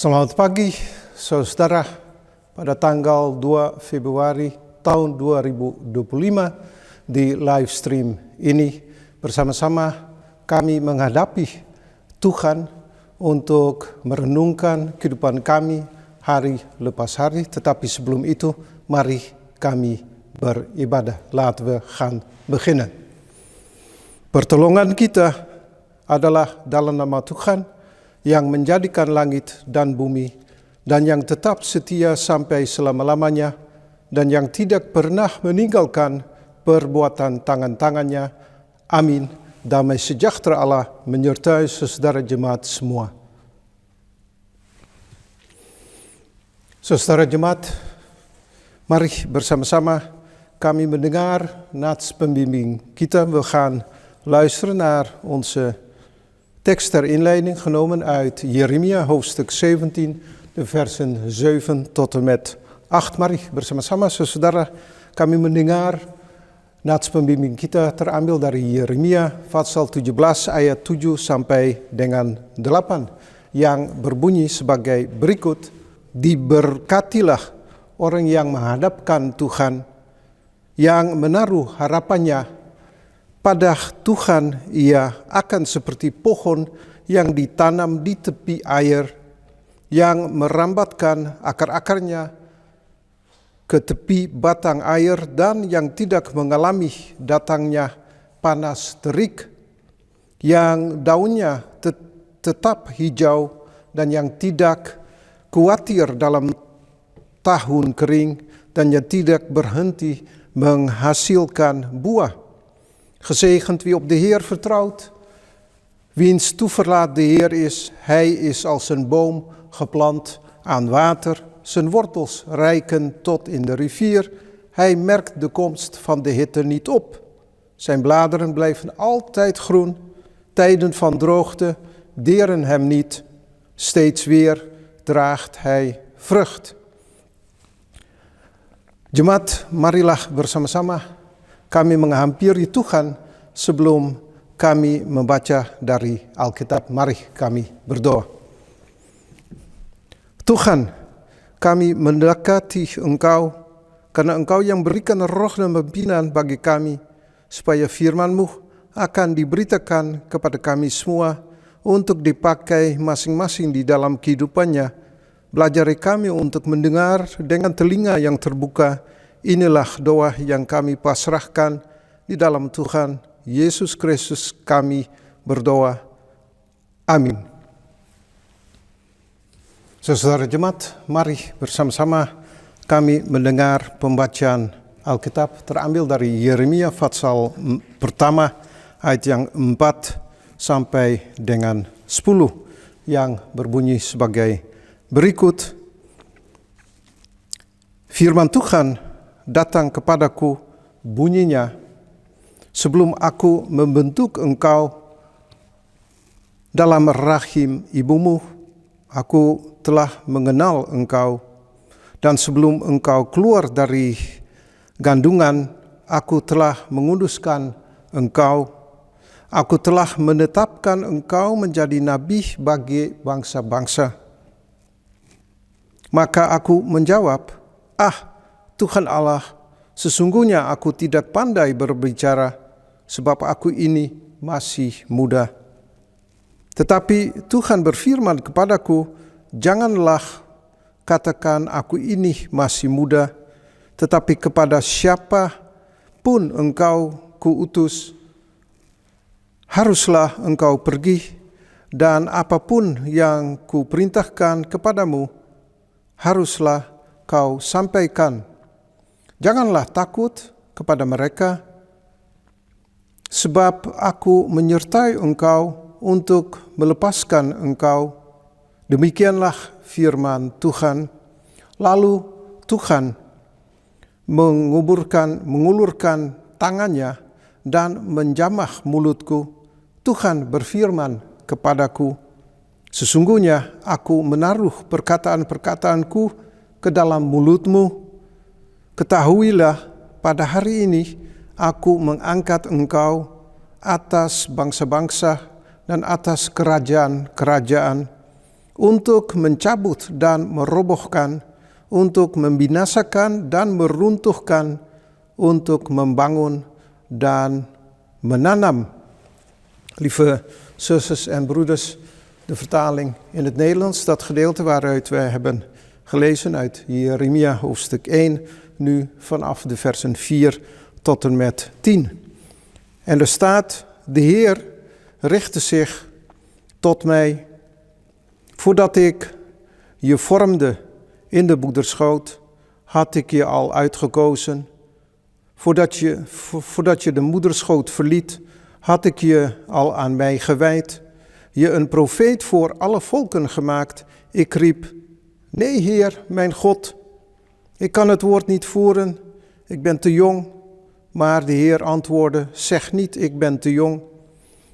Selamat pagi, saudara. Pada tanggal 2 Februari tahun 2025 di live stream ini bersama-sama kami menghadapi Tuhan untuk merenungkan kehidupan kami hari lepas hari. Tetapi sebelum itu, mari kami beribadah. Laten we gaan beginnen. Pertolongan kita adalah dalam nama Tuhan yang menjadikan langit dan bumi, dan yang tetap setia sampai selama-lamanya, dan yang tidak pernah meninggalkan perbuatan tangan-tangannya. Amin. Damai sejahtera Allah menyertai saudara jemaat semua. Saudara jemaat, mari bersama-sama kami mendengar nats pembimbing kita. We gaan luisteren naar onze tekst ter inleiding genomen uit Jeremia hoofdstuk 17, de versen 7 tot en met 8. Mari bersama-sama saudara kami mendengar nats pembimbing kita terambil dari Yeremia pasal 17 ayat 7 sampai dengan 8 yang berbunyi sebagai berikut. Diberkatilah orang yang menghadapkan Tuhan, yang menaruh harapannya pada Tuhan. Ia akan seperti pohon yang ditanam di tepi air, yang merambatkan akar-akarnya ke tepi batang air, dan yang tidak mengalami datangnya panas terik, yang daunnya tetap hijau, dan yang tidak khawatir dalam tahun kering, dan yang tidak berhenti menghasilkan buah. Gezegend wie op de Heer vertrouwt, wiens toeverlaat de Heer is. Hij is als een boom geplant aan water, zijn wortels reiken tot in de rivier. Hij merkt de komst van de hitte niet op. Zijn bladeren blijven altijd groen, tijden van droogte deren hem niet. Steeds weer draagt hij vrucht. Jemaat, marilah bersama-sama kami menghampiri Tuhan sebelum kami membaca dari Alkitab. Mari kami berdoa. Tuhan, kami mendekati Engkau karena Engkau yang berikan roh dan pimpinan bagi kami, supaya firman-Mu akan diberitakan kepada kami semua untuk dipakai masing-masing di dalam kehidupannya. Belajari kami untuk mendengar dengan telinga yang terbuka. Inilah doa yang kami pasrahkan di dalam Tuhan Yesus Kristus kami berdoa. Amin. Saudara jemaat, mari bersama-sama kami mendengar pembacaan Alkitab terambil dari Yeremia pasal pertama ayat yang 4 sampai dengan 10 yang berbunyi sebagai berikut. Firman Tuhan datang kepadaku, bunyinya, sebelum aku membentuk engkau dalam rahim ibumu, aku telah mengenal engkau. Dan sebelum engkau keluar dari kandungan, aku telah menguduskan engkau. Aku telah menetapkan engkau menjadi nabi bagi bangsa-bangsa. Maka aku menjawab, Tuhan Allah, sesungguhnya aku tidak pandai berbicara, sebab aku ini masih muda. Tetapi Tuhan berfirman kepadaku, janganlah katakan aku ini masih muda, tetapi kepada siapa pun engkau kuutus, haruslah engkau pergi, dan apapun yang kuperintahkan kepadamu, haruslah kau sampaikan. Janganlah takut kepada mereka, sebab aku menyertai engkau untuk melepaskan engkau. Demikianlah firman Tuhan. Lalu Tuhan mengulurkan tangannya dan menjamah mulutku. Tuhan berfirman kepadaku, sesungguhnya aku menaruh perkataan-perkataanku ke dalam mulutmu. Ketahuilah, pada hari ini aku mengangkat engkau atas bangsa-bangsa dan atas kerajaan-kerajaan, untuk mencabut dan merobohkan, untuk membinasakan dan meruntuhkan, untuk membangun dan menanam. Lieve zusters en broeders, de vertaling in het Nederlands, dat gedeelte waaruit wij hebben gelezen uit Jeremia hoofdstuk 1, nu vanaf de versen 4 tot en met 10. En er staat, de Heer richtte zich tot mij, voordat ik je vormde in de moederschoot, had ik je al uitgekozen. Voordat je de moederschoot verliet, had ik je al aan mij gewijd. Je een profeet voor alle volken gemaakt. Ik riep, nee Heer, mijn God, ik kan het woord niet voeren. Ik ben te jong. Maar de Heer antwoordde, zeg niet, ik ben te jong.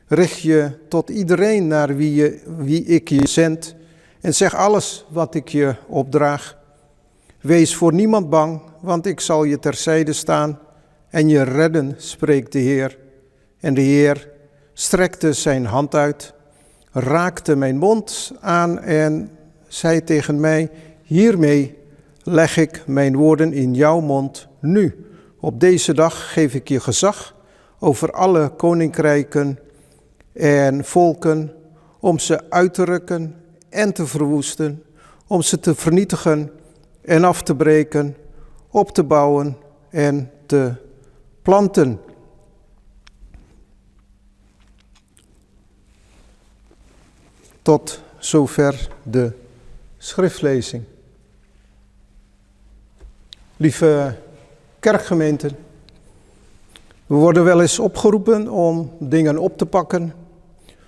Richt je tot iedereen naar wie ik je zend. En zeg alles wat ik je opdraag. Wees voor niemand bang, want ik zal je terzijde staan en je redden, spreekt de Heer. En de Heer strekte zijn hand uit, raakte mijn mond aan en zei tegen mij, hiermee leg ik mijn woorden in jouw mond nu. Op deze dag geef ik je gezag over alle koninkrijken en volken, om ze uit te rukken en te verwoesten, om ze te vernietigen en af te breken, op te bouwen en te planten. Tot zover de schriftlezing. Lieve kerkgemeenten, we worden wel eens opgeroepen om dingen op te pakken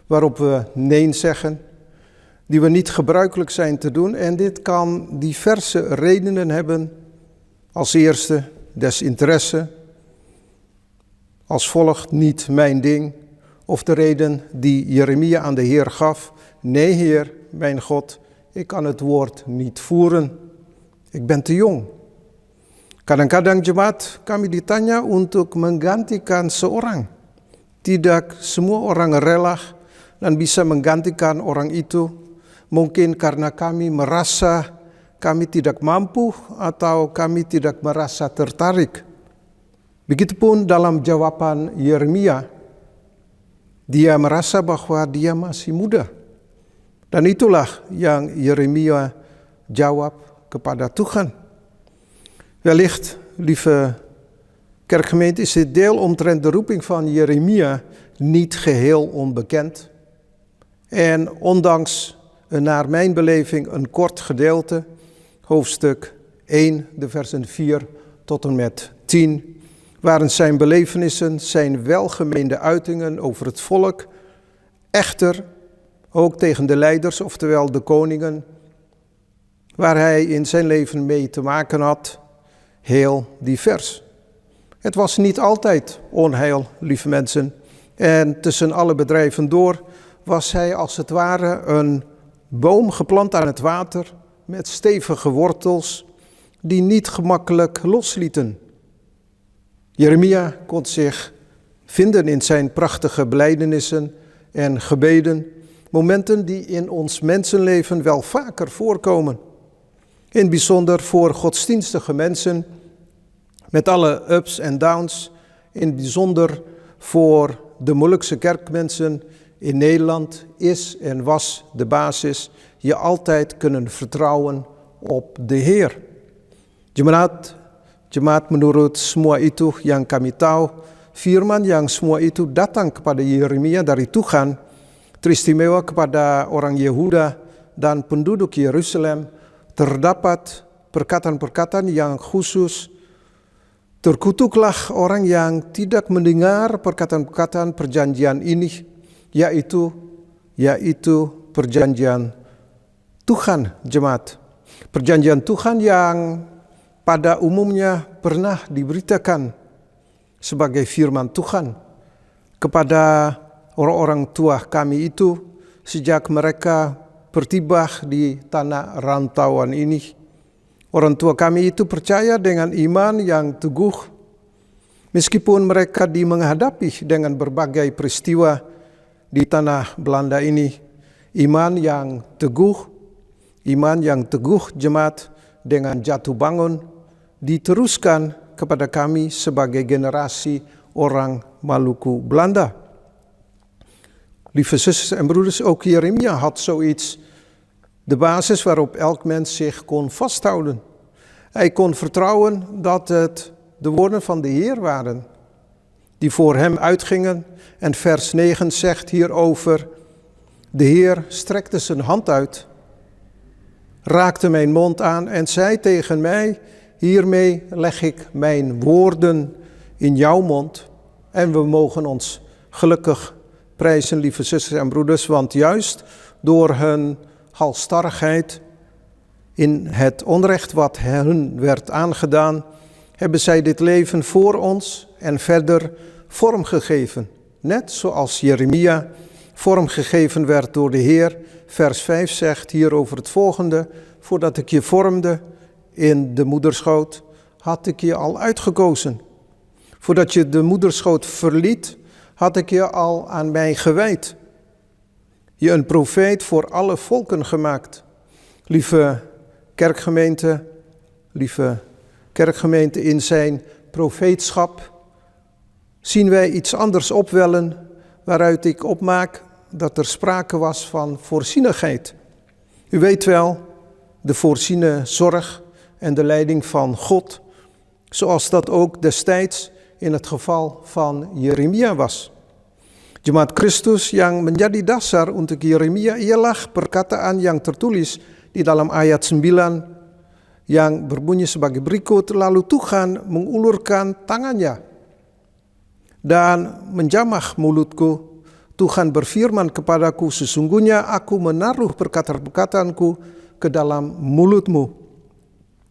waarop we nee zeggen, die we niet gebruikelijk zijn te doen. En dit kan diverse redenen hebben. Als eerste desinteresse, als volgt niet mijn ding. Of de reden die Jeremia aan de Heer gaf, nee Heer, mijn God, ik kan het woord niet voeren. Ik ben te jong. Kadang-kadang jemaat kami ditanya untuk menggantikan seorang. Tidak semua orang rela dan bisa menggantikan orang itu. Mungkin karena kami merasa kami tidak mampu atau kami tidak merasa tertarik. Begitupun dalam jawaban Yeremia, dia merasa bahwa dia masih muda. Dan itulah yang Yeremia jawab kepada Tuhan. Wellicht, lieve kerkgemeente, is dit deel omtrent de roeping van Jeremia niet geheel onbekend. En ondanks naar mijn beleving een kort gedeelte, hoofdstuk 1, de versen 4 tot en met 10, waren zijn belevenissen, zijn welgemeende uitingen over het volk, echter ook tegen de leiders, oftewel de koningen, waar hij in zijn leven mee te maken had, heel divers. Het was niet altijd onheil, lieve mensen. En tussen alle bedrijven door was hij als het ware een boom geplant aan het water met stevige wortels die niet gemakkelijk loslieten. Jeremia kon zich vinden in zijn prachtige belijdenissen en gebeden, momenten die in ons mensenleven wel vaker voorkomen. In het bijzonder voor godsdienstige mensen, met alle ups en downs. In het bijzonder voor de Molukse kerkmensen in Nederland is en was de basis je altijd kunnen vertrouwen op de Heer. Jemaat menurut semua itu yang kami tahu, firman yang semua itu datang kepada Yeremia dari Tuhan, teristimewa kepada orang Yehuda dan penduduk Yerusalem, terdapat perkataan-perkataan yang khusus. Terkutuklah orang yang tidak mendengar perkataan-perkataan perjanjian ini, yaitu perjanjian Tuhan, jemaat. Perjanjian Tuhan yang pada umumnya pernah diberitakan sebagai firman Tuhan kepada orang-orang tua kami itu sejak mereka bertibah di tanah rantauan ini. Orang tua kami itu percaya dengan iman yang teguh, meskipun mereka menghadapi dengan berbagai peristiwa di tanah Belanda ini. Iman yang teguh jemaat dengan jatuh bangun diteruskan kepada kami sebagai generasi orang Maluku Belanda. Lieve zusters en broeders, ook Jeremia had zoiets. De basis waarop elk mens zich kon vasthouden. Hij kon vertrouwen dat het de woorden van de Heer waren, die voor hem uitgingen. En vers 9 zegt hierover: de Heer strekte zijn hand uit, raakte mijn mond aan en zei tegen mij: hiermee leg ik mijn woorden in jouw mond. En we mogen ons gelukkig prijzen, lieve zusters en broeders, want juist door hun halsstarrigheid in het onrecht wat hun werd aangedaan, hebben zij dit leven voor ons en verder vormgegeven. Net zoals Jeremia vormgegeven werd door de Heer. Vers 5 zegt hierover het volgende: voordat ik je vormde in de moederschoot, had ik je al uitgekozen. Voordat je de moederschoot verliet, had ik je al aan mij gewijd. Je een profeet voor alle volken gemaakt. Lieve kerkgemeente, in zijn profeetschap zien wij iets anders opwellen, waaruit ik opmaak dat er sprake was van voorzienigheid. U weet wel, de voorziene zorg en de leiding van God, zoals dat ook destijds in het geval van Jeremia was. Jemaat Kristus yang menjadi dasar untuk Yeremia ialah perkataan yang tertulis di dalam ayat 9 yang berbunyi sebagai berikut: lalu Tuhan mengulurkan tangannya dan menjamah mulutku. Tuhan berfirman kepadaku, sesungguhnya aku menaruh perkataan-perkataanku ke dalam mulutmu.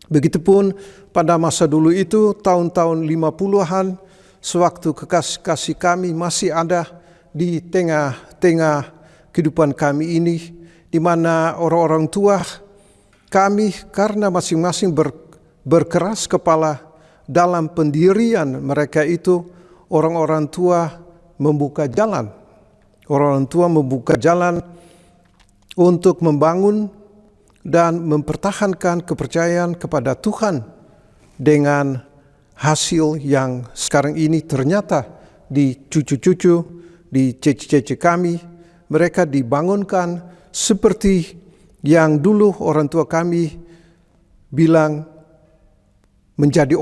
Begitupun pada masa dulu itu, tahun-tahun 50-an, sewaktu kekasih kami masih ada di tengah-tengah kehidupan kami ini, di mana orang-orang tua kami karena masing-masing berkeras kepala dalam pendirian mereka itu, orang-orang tua membuka jalan. Orang-orang tua membuka jalan untuk membangun dan mempertahankan kepercayaan kepada Tuhan dengan hasil yang sekarang ini ternyata di cucu-cucu, di cece-cece kami, mereka dibangunkan seperti yang dulu orang tua kami bilang menjadi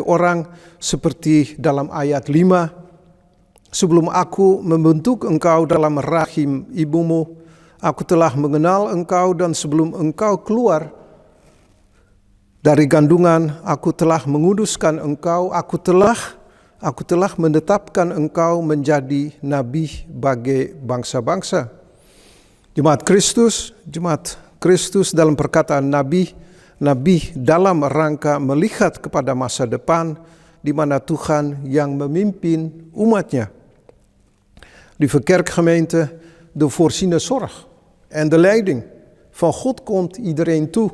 orang seperti dalam ayat 5, sebelum aku membentuk engkau dalam rahim ibumu, aku telah mengenal engkau, dan sebelum engkau keluar dari kandungan, aku telah menguduskan engkau, aku telah menetapkan engkau menjadi nabi bagi bangsa-bangsa. Jemaat Kristus dalam perkataan nabi dalam rangka melihat kepada masa depan di mana Tuhan yang memimpin umatnya. Lieve kerkgemeente, de voorziene zorg en de leiding van God komt iedereen toe.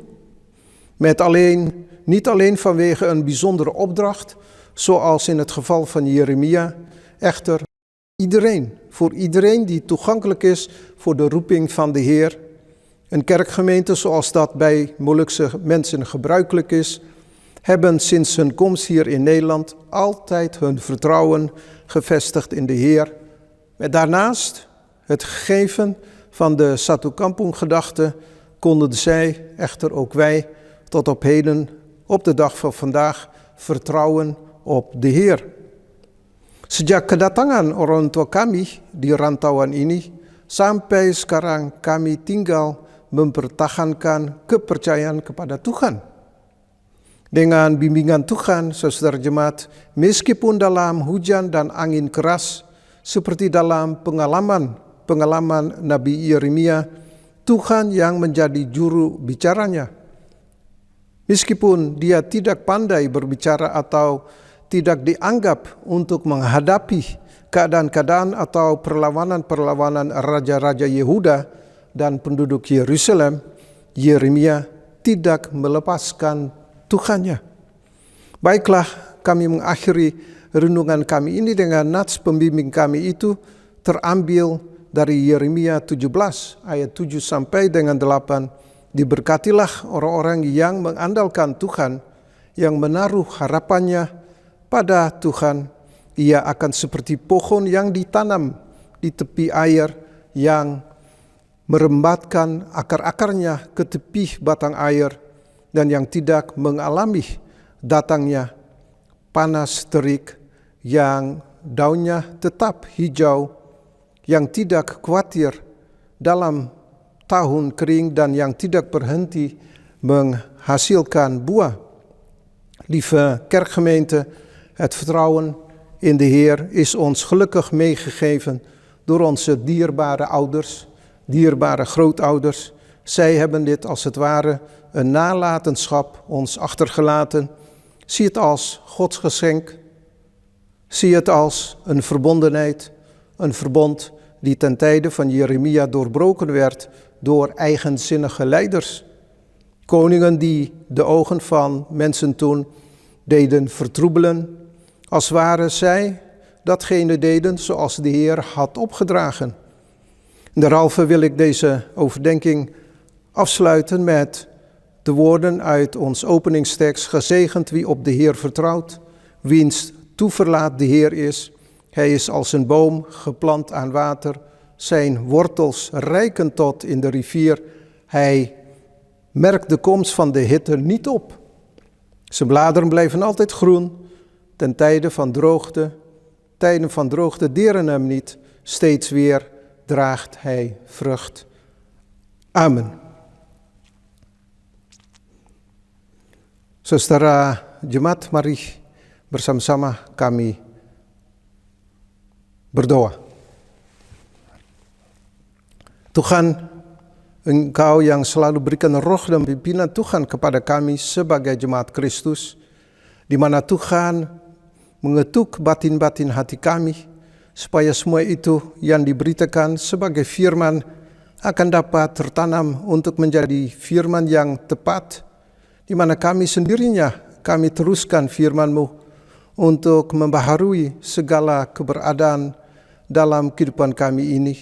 Niet alleen vanwege een bijzondere opdracht, zoals in het geval van Jeremia, echter voor iedereen die toegankelijk is voor de roeping van de Heer. Een kerkgemeente zoals dat bij Molukse mensen gebruikelijk is, hebben sinds hun komst hier in Nederland altijd hun vertrouwen gevestigd in de Heer. Met daarnaast het gegeven van de Satu Kampung-gedachte konden zij, echter ook wij, tot op heden, op de dag van vandaag, vertrouwen op de Heer. Sejak kedatangan orang tua kami di rantauan ini, sampai sekarang kami tinggal mempertahankan kepercayaan kepada Tuhan. Dengan bimbingan Tuhan, saudara jemaat, meskipun dalam hujan dan angin keras, seperti dalam pengalaman Nabi Yeremia, Tuhan yang menjadi juru bicaranya. Meskipun dia tidak pandai berbicara atau tidak dianggap untuk menghadapi keadaan-keadaan atau perlawanan-perlawanan raja-raja Yehuda dan penduduk Yerusalem, Yeremia tidak melepaskan Tuhannya. Baiklah, kami mengakhiri renungan kami ini dengan nats pembimbing kami itu terambil dari Yeremia 17 ayat 7 sampai dengan 8. Diberkatilah orang-orang yang mengandalkan Tuhan, yang menaruh harapannya pada Tuhan. Ia akan seperti pohon yang ditanam di tepi air, yang merembatkan akar-akarnya ke tepi batang air, dan yang tidak mengalami datangnya panas terik, yang daunnya tetap hijau, yang tidak khawatir dalam tahun kering, dan yang tidak berhenti menghasilkan buah. Lieve kerkgemeente, het vertrouwen in de Heer is ons gelukkig meegegeven door onze dierbare ouders, dierbare grootouders. Zij hebben dit als het ware een nalatenschap ons achtergelaten. Zie het als Gods geschenk. Zie het als een verbondenheid, een verbond die ten tijde van Jeremia doorbroken werd door eigenzinnige leiders. Koningen die de ogen van mensen toen deden vertroebelen, als waren zij datgene deden zoals de Heer had opgedragen. Derhalve wil ik deze overdenking afsluiten met de woorden uit ons openingstekst: gezegend wie op de Heer vertrouwt, wiens toeverlaat de Heer is. Hij is als een boom geplant aan water, zijn wortels reiken tot in de rivier. Hij merkt de komst van de hitte niet op. Zijn bladeren blijven altijd groen, ten tijde van droogte. Tijden van droogte deren hem niet, steeds weer draagt hij vrucht. Amen. Saudara jemaat, mari bersama-sama kami berdoa. Tuhan, Engkau yang selalu berikan roh dan pimpinan Tuhan kepada kami sebagai jemaat Kristus, di mana Tuhan mengetuk batin-batin hati kami, supaya semua itu yang diberitakan sebagai firman akan dapat tertanam untuk menjadi firman yang tepat, di mana kami sendirinya, kami teruskan firman-Mu untuk membaharui segala keberadaan dalam kehidupan kami ini.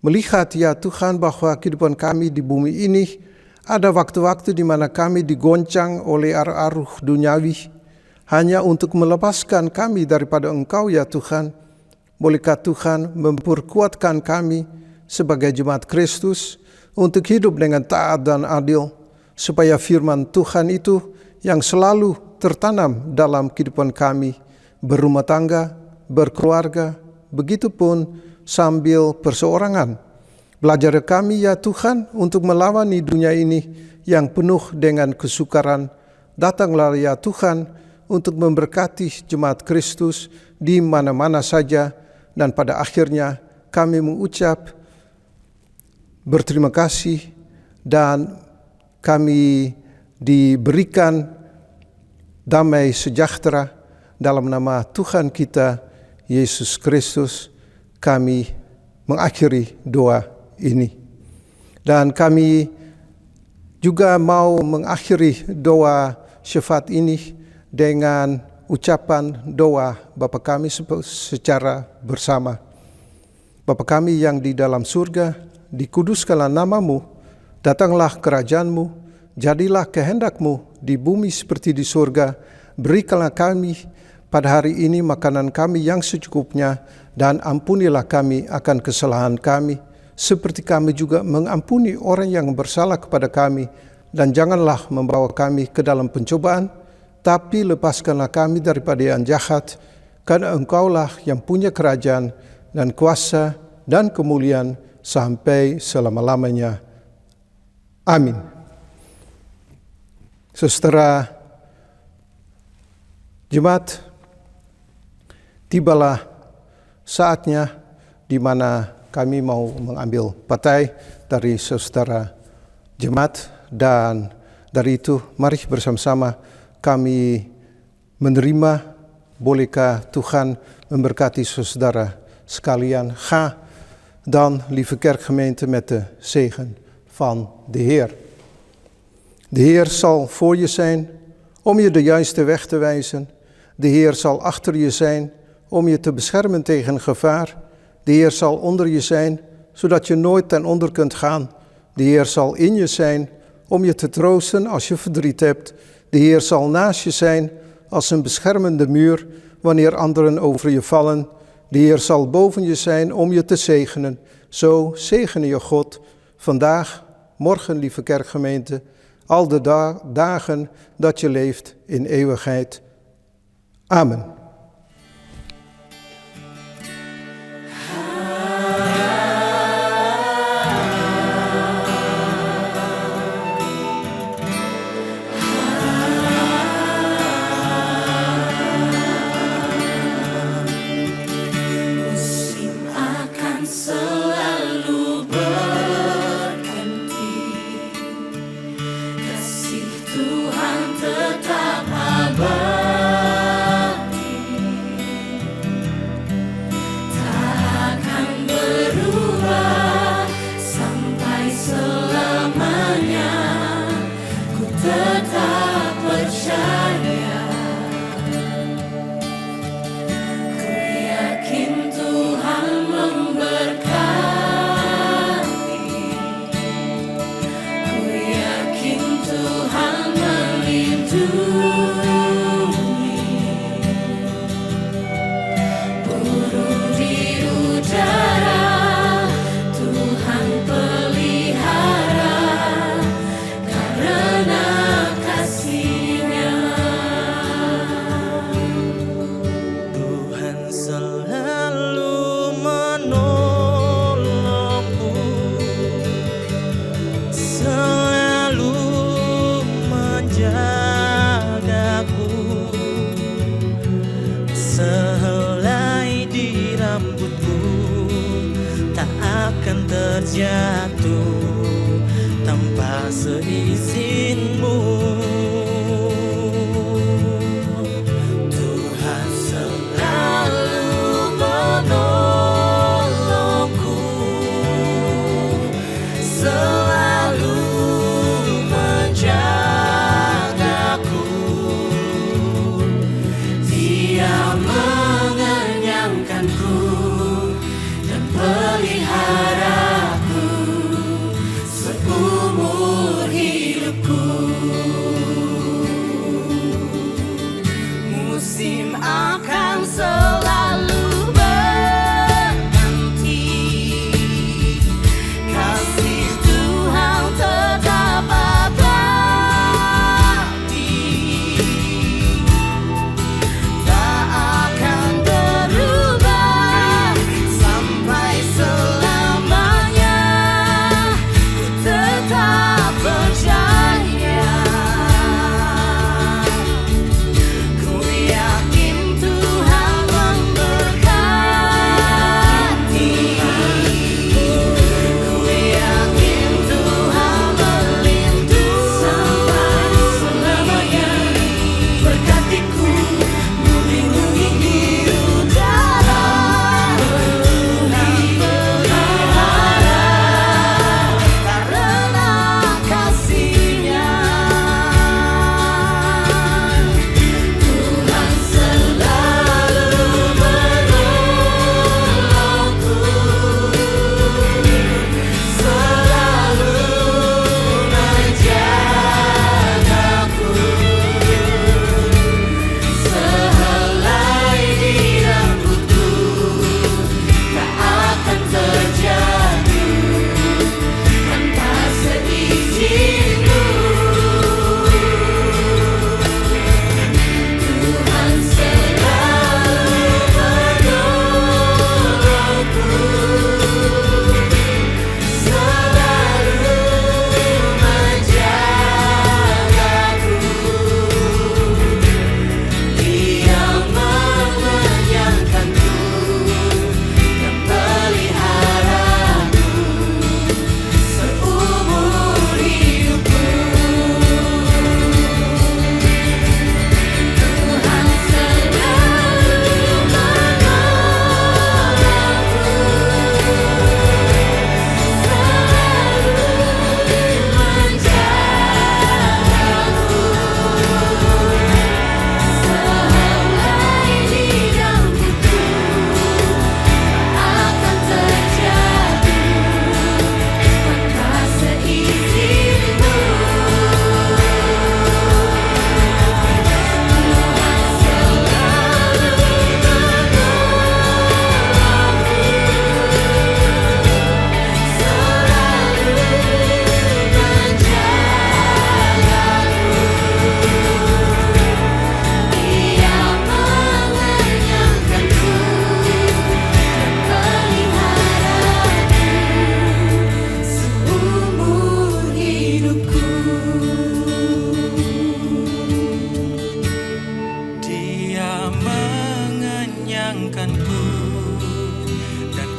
Melihat ya Tuhan bahwa kehidupan kami di bumi ini ada waktu-waktu di mana kami digoncang oleh arus duniawi hanya untuk melepaskan kami daripada Engkau ya Tuhan. Bolehkah Tuhan memperkuatkan kami sebagai jemaat Kristus untuk hidup dengan taat dan adil, supaya firman Tuhan itu yang selalu tertanam dalam kehidupan kami, berumah tangga, berkeluarga, begitupun sambil perseorangan. Belajar kami ya Tuhan untuk melawani dunia ini yang penuh dengan kesukaran. Datanglah ya Tuhan untuk memberkati jemaat Kristus di mana-mana saja, dan pada akhirnya kami mengucap berterima kasih dan kami diberikan damai sejahtera dalam nama Tuhan kita Yesus Kristus. Kami mengakhiri doa ini. Dan kami juga mau mengakhiri doa syafaat ini dengan ucapan doa Bapa kami secara bersama. Bapa kami yang di dalam surga, dikuduskanlah nama-Mu, datanglah kerajaan-Mu, jadilah kehendak-Mu di bumi seperti di surga. Berikanlah kami pada hari ini makanan kami yang secukupnya, dan ampunilah kami akan kesalahan kami, seperti kami juga mengampuni orang yang bersalah kepada kami. Dan janganlah membawa kami ke dalam pencobaan, tapi lepaskanlah kami daripada yang jahat, karena Engkaulah yang punya kerajaan dan kuasa dan kemuliaan sampai selama-lamanya. Amin. Saudara jemaat, tibalah saatnya di mana kami mau mengambil partai dari saudara jemaat, dan dari itu mari bersama-sama kami menerima. Bolehkah Tuhan memberkati saudara sekalian. Ga dan, lieve kerkgemeente, met de zegen van de Heer. De Heer zal voor je zijn om je de juiste weg te wijzen. De Heer zal achter je zijn om je te beschermen tegen gevaar. De Heer zal onder je zijn, zodat je nooit ten onder kunt gaan. De Heer zal in je zijn om je te troosten als je verdriet hebt. De Heer zal naast je zijn als een beschermende muur wanneer anderen over je vallen. De Heer zal boven je zijn om je te zegenen. Zo zegene je God vandaag, morgen, lieve kerkgemeente, al de dagen dat je leeft in eeuwigheid. Amen. Terjatuh tanpa seizinmu. Tuhan selalu menolongku, selalu menjagaku. Dia mengenyangkanku dan pelihara seumur hidupku. Musim akan selalu berganti, kasih Tuhan tetap abadi, tak akan berubah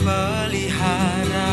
pelihara